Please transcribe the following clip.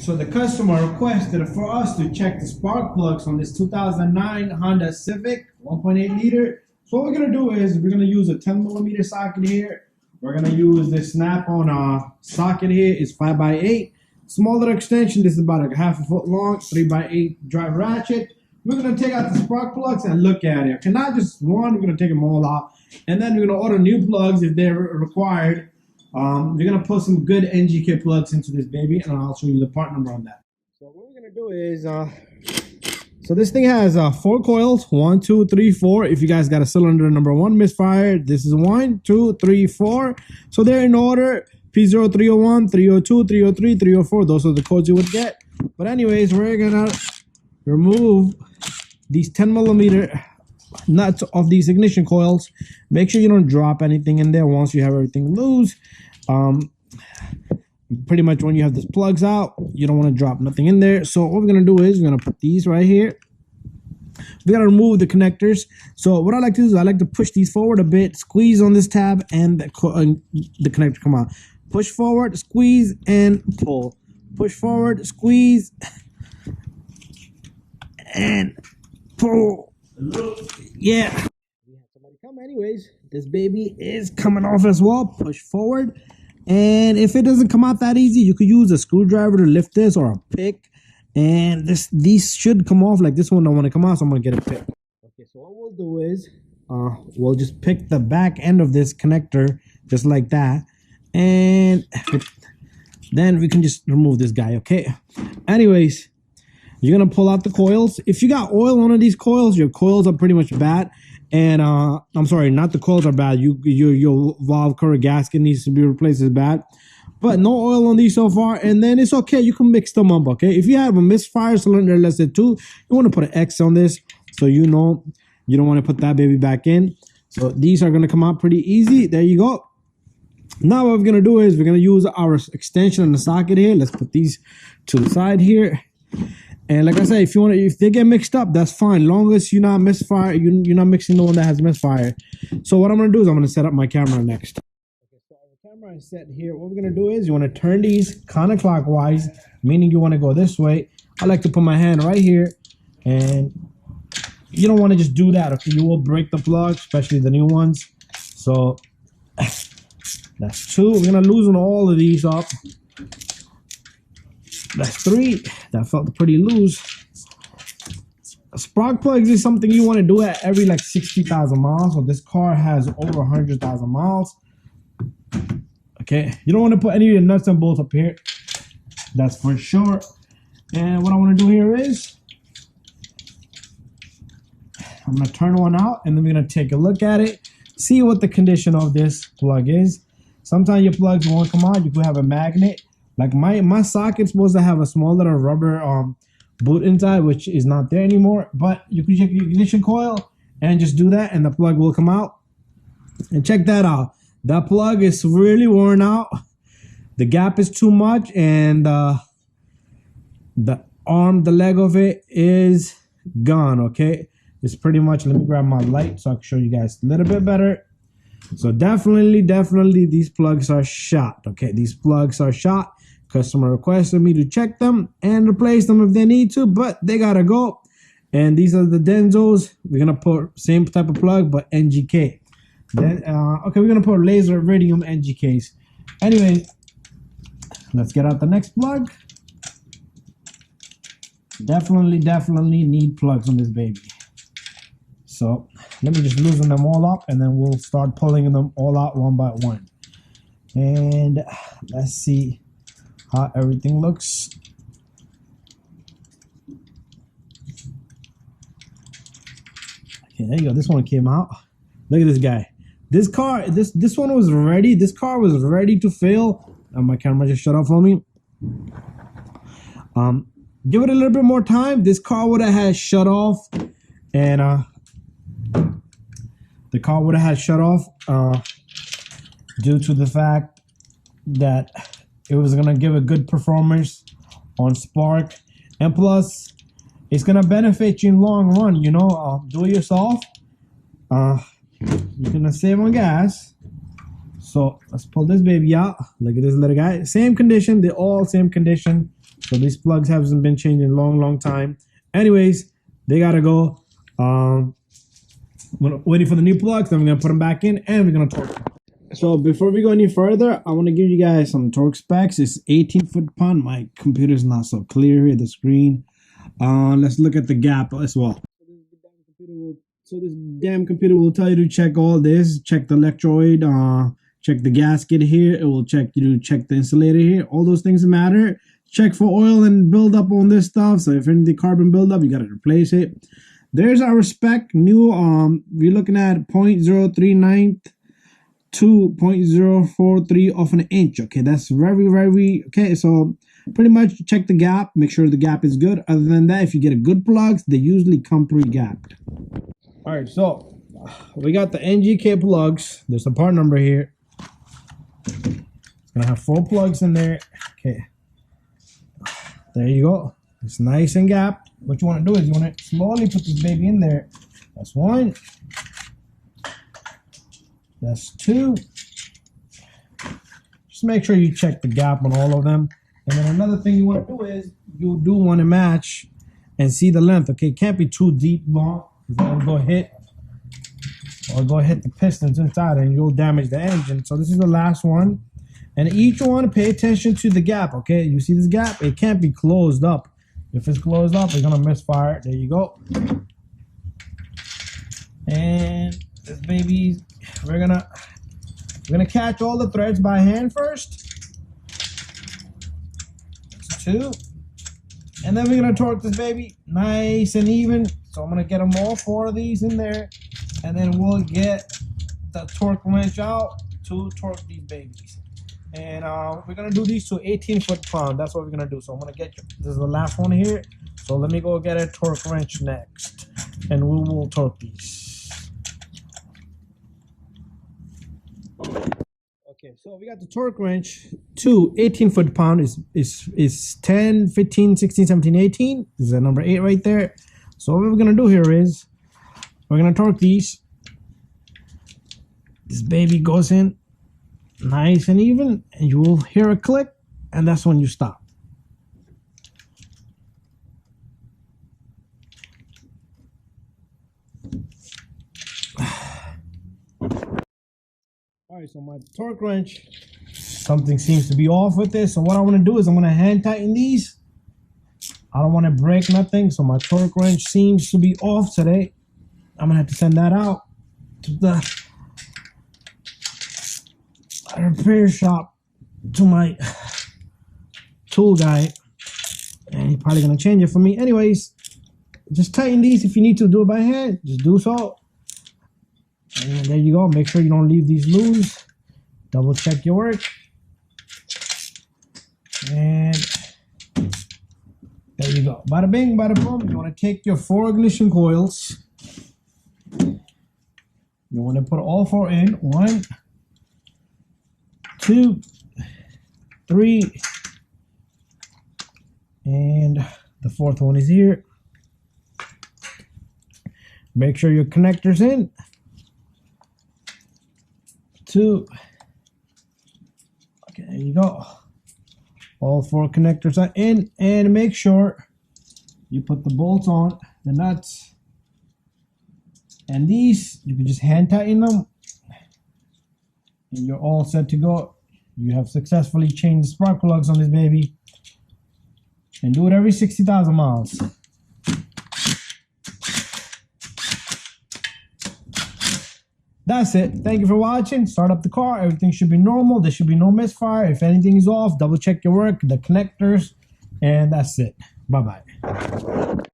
So the customer requested for us to check the spark plugs on this 2009 Honda Civic 1.8 liter. So what we're gonna do is we're gonna use a 10 millimeter socket here. We're gonna use this snap-on socket here. It's 5x8. Small little extension. This is about a half a foot long, 3x8 drive ratchet. We're gonna take out the spark plugs and look at it. Okay, not just one. We're gonna take them all out, and then we're gonna order new plugs if they're required. We're gonna put some good NGK plugs into this baby, and I'll show you the part number on that. So what we're gonna do is, so this thing has 4 coils, 1, 2, 3, 4. If you guys got a cylinder number 1 misfired, this is 1, 2, 3, 4. So they're in order: P0301, 302, 303, 304. Those are the codes you would get. But anyways, we're gonna remove these 10 millimeter nuts of these ignition coils. Make sure you don't drop anything in there once you have everything loose. Pretty much when you have these plugs out, you don't want to drop nothing in there. So what we're gonna do is we're gonna put these right here. We gotta remove the connectors. So what I like to do is I like to push these forward a bit, squeeze on this tab, and the connector come out. Push forward, squeeze, and pull. Push forward, squeeze, and pull. Yeah. We have somebody come anyways. This baby is coming off as well. Push forward. And if it doesn't come out that easy, you could use a screwdriver to lift this, or a pick. And these should come off. Like this one don't want to come out, so I'm gonna get a pick. Okay, so what we'll do is we'll just pick the back end of this connector just like that. And then we can just remove this guy. Okay. Anyways, you're gonna pull out the coils. If you got oil on one of these coils, your coils are pretty much bad. And I'm sorry, not the coils are bad. Your valve cover gasket needs to be replaced is bad. But no oil on these so far, and then it's okay. You can mix them up. Okay. If you have a misfire cylinder less than 2, you want to put an X on this, so you know you don't want to put that baby back in. So these are gonna come out pretty easy. There you go. Now what we're gonna do is we're gonna use our extension in the socket here. Let's put these to the side here. And like I said, if they get mixed up, that's fine. Long as you're not misfire, you're not mixing the one that has misfire. So what I'm gonna do is I'm gonna set up my camera next. Okay, so our camera is set here. What we're gonna do is you want to turn these counterclockwise, meaning you want to go this way. I like to put my hand right here, and you don't want to just do that. Okay, you will break the plug, especially the new ones. So that's 2. We're gonna loosen all of these up. That's 3. That felt pretty loose. Spark plugs is something you want to do at every like 60,000 miles. So this car has over 100,000 miles. Okay, you don't want to put any of the nuts and bolts up here. That's for sure. And what I want to do here is I'm gonna turn one out, and then we're gonna take a look at it, see what the condition of this plug is. Sometimes your plugs won't come out. You could have a magnet. Like my socket's supposed to have a small little rubber boot inside, which is not there anymore. But you can check your ignition coil and just do that, and the plug will come out. And check that out. That plug is really worn out. The gap is too much, and the leg of it is gone. Okay, it's pretty much. Let me grab my light so I can show you guys a little bit better. So definitely these plugs are shot. Okay, these plugs are shot. Customer requested me to check them and replace them if they need to, but they gotta go. And these are the Denzos. We're gonna put same type of plug, but NGK. Then okay, we're gonna put laser iridium NGKs. Anyway, let's get out the next plug. Definitely need plugs on this baby. So let me just loosen them all up, and then we'll start pulling them all out one by one. And let's see how everything looks. Okay, there you go. This one came out. Look at this guy. This car, this one was ready. This car was ready to fail. And my camera just shut off for me. Give it a little bit more time. This car would have had shut off, and the car would have had shut off due to the fact that it was gonna give a good performance on spark, and plus it's gonna benefit you in long run. You know, do it yourself. You're gonna save on gas. So let's pull this baby out. Look at this little guy. Same condition. They're all same condition. So these plugs haven't been changed in a long time. Anyways, they gotta go. Waiting for the new plugs, then we're gonna put them back in and we're gonna torque them. So before we go any further, I want to give you guys some torque specs. It's 18 foot-pound. My computer's not so clear here, the screen. Let's look at the gap as well. So this damn computer will tell you to check all this. Check the electroid, check the gasket here. It will check you to check the insulator here. All those things matter. Check for oil and buildup on this stuff. So if any carbon buildup, you got to replace it. There's our spec. New, we're looking at 0.039 to 0.043 of an inch. Okay, that's very okay. So pretty much check the gap, make sure the gap is good. Other than that, if you get a good plugs, they usually come pre-gapped. All right, so we got the NGK plugs. There's a part number here. It's gonna have 4 plugs in there. Okay, there you go. It's nice and gapped. What you want to do is you want to slowly put this baby in there. That's 1. That's 2. Just make sure you check the gap on all of them. And then another thing you want to do is you do want to match and see the length. Okay, it can't be too deep long because it'll go hit the pistons inside and you'll damage the engine. So this is the last one. And each one, pay attention to the gap. Okay, you see this gap? It can't be closed up. If it's closed up, it's gonna misfire. There you go. And this baby, we're gonna catch all the threads by hand first. That's 2. And then we're gonna torque this baby nice and even. So I'm gonna get them all 4 of these in there, and then we'll get the torque wrench out to torque these babies. And we're gonna do these to 18 foot-pound. That's what we're gonna do. So I'm gonna get you. This is the last one here. So let me go get a torque wrench next, and we will torque these. Okay, so we got the torque wrench to 18 foot-pound is 10, 15, 16, 17, 18. This is the number 8 right there. So what we're gonna do here is we're gonna torque these. This baby goes in nice and even, and you will hear a click, and that's when you stop. All right, so my torque wrench, something seems to be off with this. So what I want to do is I'm going to hand tighten these. I don't want to break nothing, so my torque wrench seems to be off today. I'm going to have to send that out to the repair shop, to my tool guy, and he's probably going to change it for me. Anyways, just tighten these. If you need to do it by hand, just do so. And there you go. Make sure you don't leave these loose. Double check your work. And there you go. Bada bing, bada boom. You want to take your 4 ignition coils. You want to put all 4 in. 1, 2, 3. And the 4th one is here. Make sure your connector's in. 2. Okay, there you go. All 4 connectors are in, and make sure you put the bolts on, the nuts, and these you can just hand tighten them, and you're all set to go. You have successfully changed the spark plugs on this baby, and do it every 60,000 miles. That's it. Thank you for watching. Start up the car. Everything should be normal. There should be no misfire. If anything is off, double check your work, the connectors, and that's it. Bye-bye.